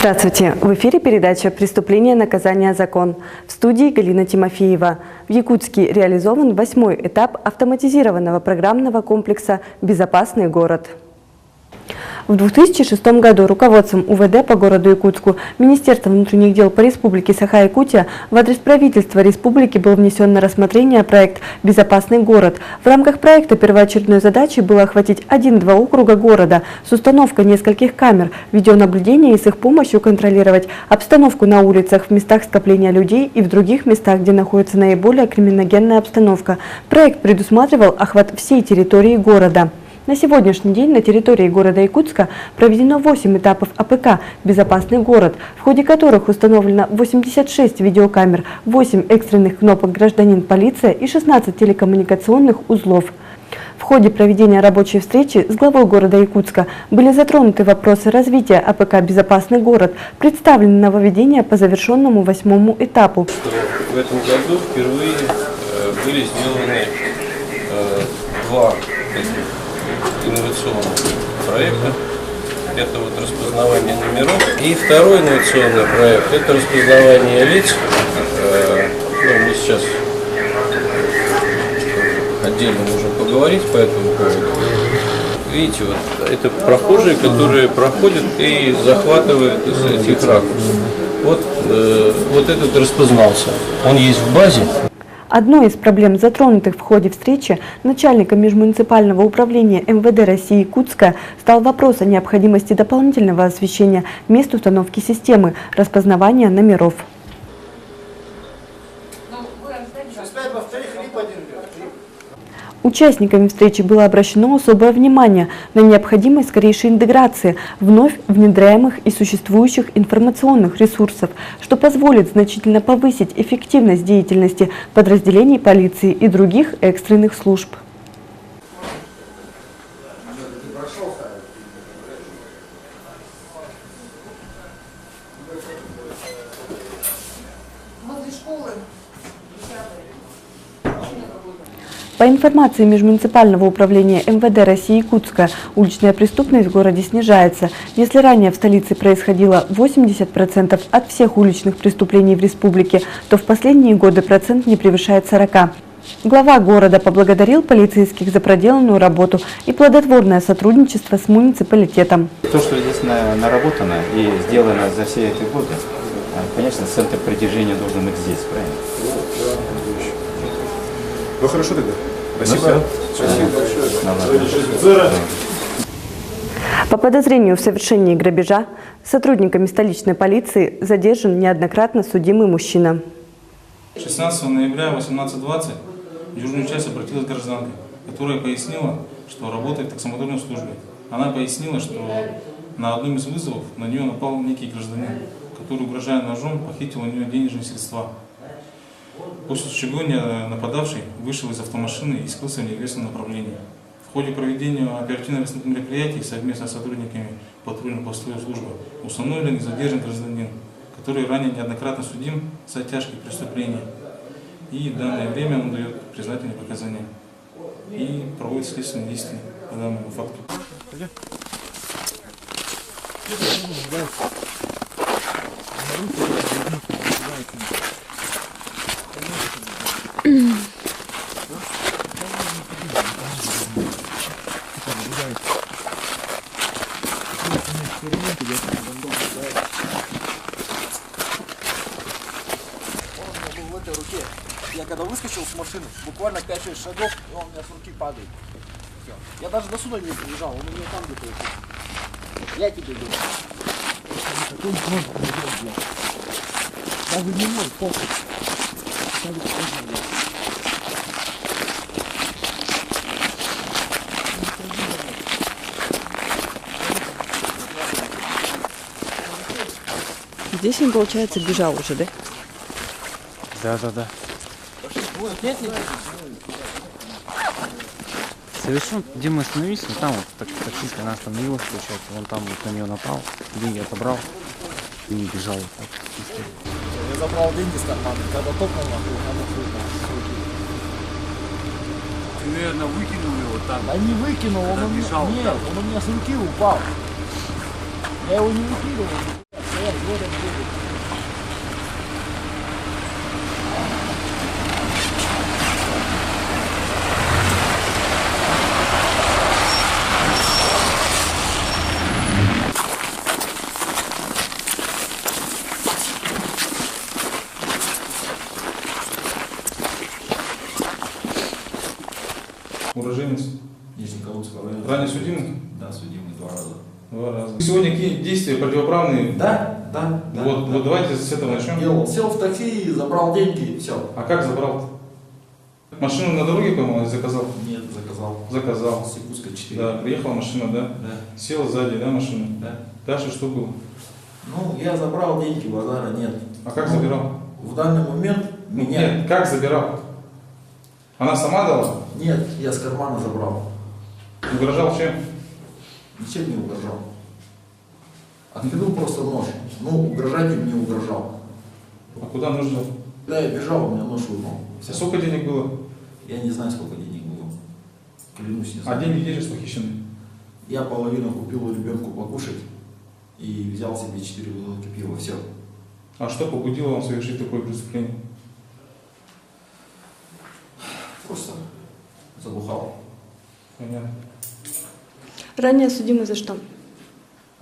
Здравствуйте! В эфире передача «Преступление, наказание, закон». В студии Галина Тимофеева. В Якутске реализован 8-й этап автоматизированного программного комплекса «Безопасный город». В 2006 году руководством УВД по городу Якутску, Министерством внутренних дел по Республике Саха-Якутия в адрес правительства республики был внесен на рассмотрение проект «Безопасный город». В рамках проекта первоочередной задачей было охватить 1-2 округа города с установкой нескольких камер видеонаблюдения и с их помощью контролировать обстановку на улицах, в местах скопления людей и в других местах, где находится наиболее криминогенная обстановка. Проект предусматривал охват всей территории города. На сегодняшний день на территории города Якутска проведено 8 этапов АПК «Безопасный город», в ходе которых установлено 86 видеокамер, 8 экстренных кнопок «Гражданин, полиция» и 16 телекоммуникационных узлов. В ходе проведения рабочей встречи с главой города Якутска были затронуты вопросы развития АПК «Безопасный город», представлены нововведения по завершенному 8-му этапу. В этом году впервые были сделаны два инновационных проекта. Это вот распознавание номеров. И второй инновационный проект – это распознавание лиц. Мы сейчас отдельно можем поговорить по этому поводу. Видите, вот это прохожие, которые проходят и захватывают из этих ракурсов. Вот этот распознался. Он есть в базе. Одной из проблем, затронутых в ходе встречи начальника межмуниципального управления МВД России Якутска, стал вопрос о необходимости дополнительного освещения мест установки системы распознавания номеров. Участниками встречи было обращено особое внимание на необходимость скорейшей интеграции вновь внедряемых и существующих информационных ресурсов, что позволит значительно повысить эффективность деятельности подразделений полиции и других экстренных служб. По информации Межмуниципального управления МВД России Якутска, уличная преступность в городе снижается. Если ранее в столице происходило 80% от всех уличных преступлений в республике, то в последние годы процент не превышает 40%. Глава города поблагодарил полицейских за проделанную работу и плодотворное сотрудничество с муниципалитетом. То, что здесь наработано и сделано за все эти годы, конечно, центр притяжения должен быть здесь, правильно? Ну хорошо тогда. Спасибо. По подозрению в совершении грабежа сотрудниками столичной полиции задержан неоднократно судимый мужчина. 16 ноября 18:20 в южную часть обратилась гражданка, которая пояснила, что работает в таксомоторной службе. Она пояснила, что на одном из вызовов на нее напал некий гражданин, который, угрожая ножом, похитил у нее денежные средства. После чего нападавший вышел из автомашины и скрылся в неизвестном направлении. В ходе проведения оперативно-розыскных мероприятий совместно с сотрудниками патрульно-постовой службы установлен и задержан гражданин, который ранее неоднократно судим за тяжкие преступления. И в данное время он дает признательные показания и проводит следственные действия по данному факту. Я когда выскочил с машины, буквально 5-6 шагов, и он у меня с руки падает. Все. Я даже до суда не побежал, он у меня там где-то. Я тебе говорю. Даже не мой, похуй. Здесь он, получается, бежал уже, да? Да. Совершенно, где мы остановились, ну, там вот таксистка она остановилась, получается, он там вот на нее напал, деньги отобрал и бежал. Вот, я забрал деньги с кармана, когда топнул, надо Ты, наверное, выкинул его там. Да не выкинул, он у меня, нет, он у меня с руки упал. Я его не выкидывал. Уроженец? Нижнеколымского района. Ранее судимый? Да, судимый 2 раза. 2 раза. Сегодня какие действия противоправные? Да. Вот давайте с этого начнем. Делал. Сел в такси, забрал деньги и все. А как забрал-то? Машину на дороге поймал или заказал? Нет, заказал. Заказал. С Якутска 4. Да, приехала машина, да? Да. Села сзади, да, машина? Да. Дальше что было? Ну, я забрал деньги, базара нет. А как Ну, забирал? В данный момент меня... Нет, как забирал? Она сама дала? Нет, я с кармана забрал. Угрожал чем? Ничем не угрожал. Откинул просто нож. Ну, угрожать им не угрожал. А куда нужно? Да, я бежал, у меня нож выпал. А сколько денег было? Я не знаю, сколько денег было. Клянусь, не знаю. А деньги где сейчас похищены? Я половину купил ребенку покушать и взял себе 4 бутылки пива. Все. А что побудило вам совершить такое преступление? Просто забухал. Понятно. Ранее судимый за что?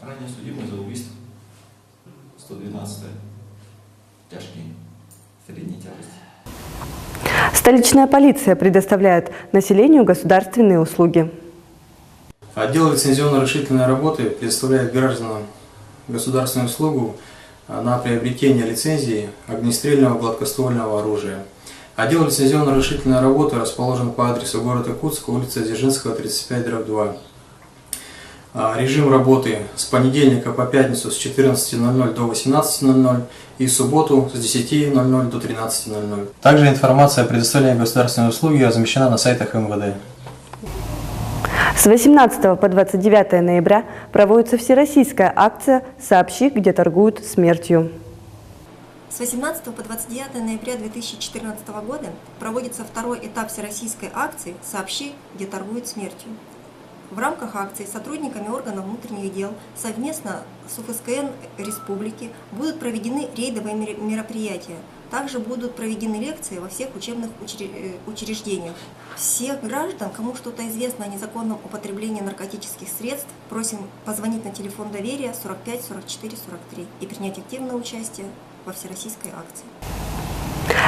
Ранее судимый за убийство. 112. Тяжкие. Средней тяжести. Столичная полиция предоставляет населению государственные услуги. Отдел лицензионно-разрешительной работы предоставляет гражданам государственную услугу на приобретение лицензии огнестрельного гладкоствольного оружия. Отдел лицензионно-разрешительной работы расположен по адресу город Якутск, улица Дзержинского, 35/2. Режим работы с понедельника по пятницу с 14:00 до 18:00 и в субботу с 10:00 до 13:00. Также информация о предоставлении государственной услуги размещена на сайтах МВД. С 18 по 29 ноября проводится всероссийская акция «Сообщи, где торгуют смертью». С 18 по 29 ноября 2014 года проводится второй этап всероссийской акции «Сообщи, где торгуют смертью». В рамках акции сотрудниками органов внутренних дел совместно с УФСКН Республики будут проведены рейдовые мероприятия. Также будут проведены лекции во всех учебных учреждениях. Всех граждан, кому что-то известно о незаконном употреблении наркотических средств, просим позвонить на телефон доверия 45 44 43 и принять активное участие во всероссийской акции.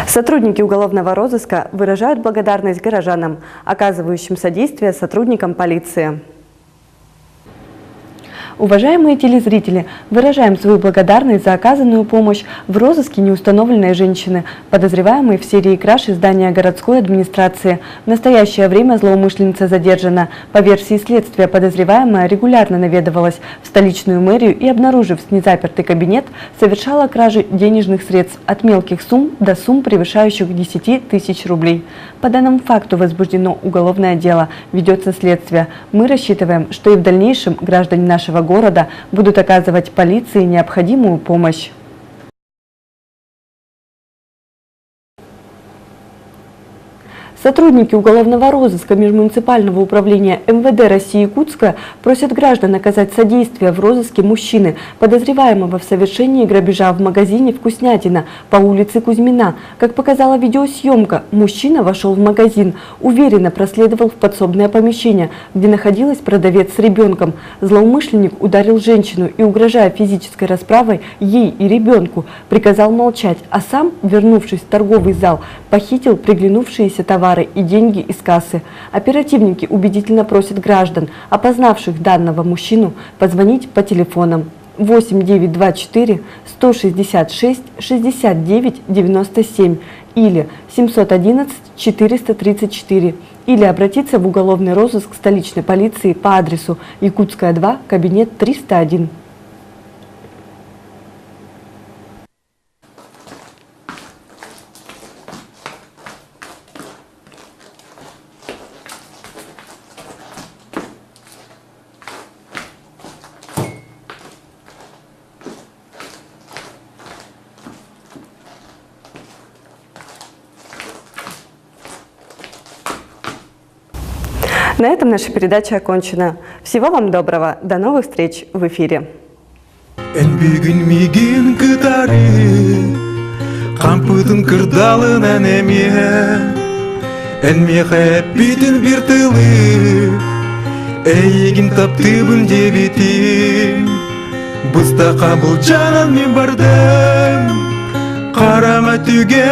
Сотрудники уголовного розыска выражают благодарность горожанам, оказывающим содействие сотрудникам полиции. Уважаемые телезрители, выражаем свою благодарность за оказанную помощь в розыске неустановленной женщины, подозреваемой в серии краж из здания городской администрации. В настоящее время злоумышленница задержана. По версии следствия, подозреваемая регулярно наведывалась в столичную мэрию и, обнаружив незапертый кабинет, совершала кражи денежных средств от мелких сумм до сумм, превышающих 10 тысяч рублей. По данному факту возбуждено уголовное дело, ведется следствие. Мы рассчитываем, что и в дальнейшем граждане нашего города будут оказывать полиции необходимую помощь. Сотрудники уголовного розыска межмуниципального управления МВД России Якутска просят граждан оказать содействие в розыске мужчины, подозреваемого в совершении грабежа в магазине «Вкуснятина» по улице Кузьмина. Как показала видеосъемка, мужчина вошел в магазин, уверенно проследовал в подсобное помещение, где находилась продавец с ребенком. Злоумышленник ударил женщину и, угрожая физической расправой ей и ребенку, приказал молчать, а сам, вернувшись в торговый зал, похитил приглянувшиеся товары и деньги из кассы. Оперативники убедительно просят граждан, опознавших данного мужчину, позвонить по телефонам 8924 166 69 97 или 711 434 или обратиться в уголовный розыск столичной полиции по адресу Якутская 2, кабинет 301. На этом наша передача окончена. Всего вам доброго. До новых встреч в эфире. Эн бүгін меген кытары Кампытын кырдалынан эме Эн меха битин бир тылы Эйгин таптыбын дебетим Бұста қабыл жанан мен бардым Қарама түге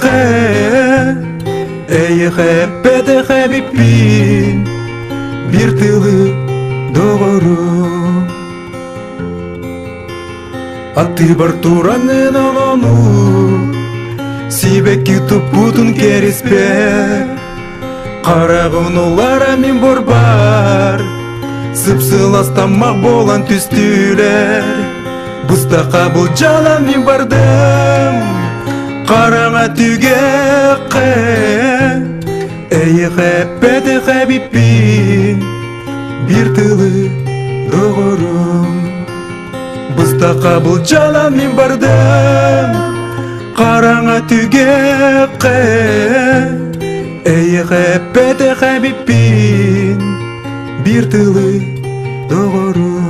қэ Эйі хэппеті хэбиппин Бир тылы доғыру Аты бар туранын онону Сибекки тупутун кереспе Қарағын олара мен борбар Сыпсыластамақ болан түстілер Бұста қабыл жалан мен бардым Қараңа түге қэ Әйі хэппеті хэбиппин Бир тылы доғырым Бұста қабыл жалан мен бардым Қараңа түге қэ Әйі хэппеті хэбиппин Бир тылы доғырым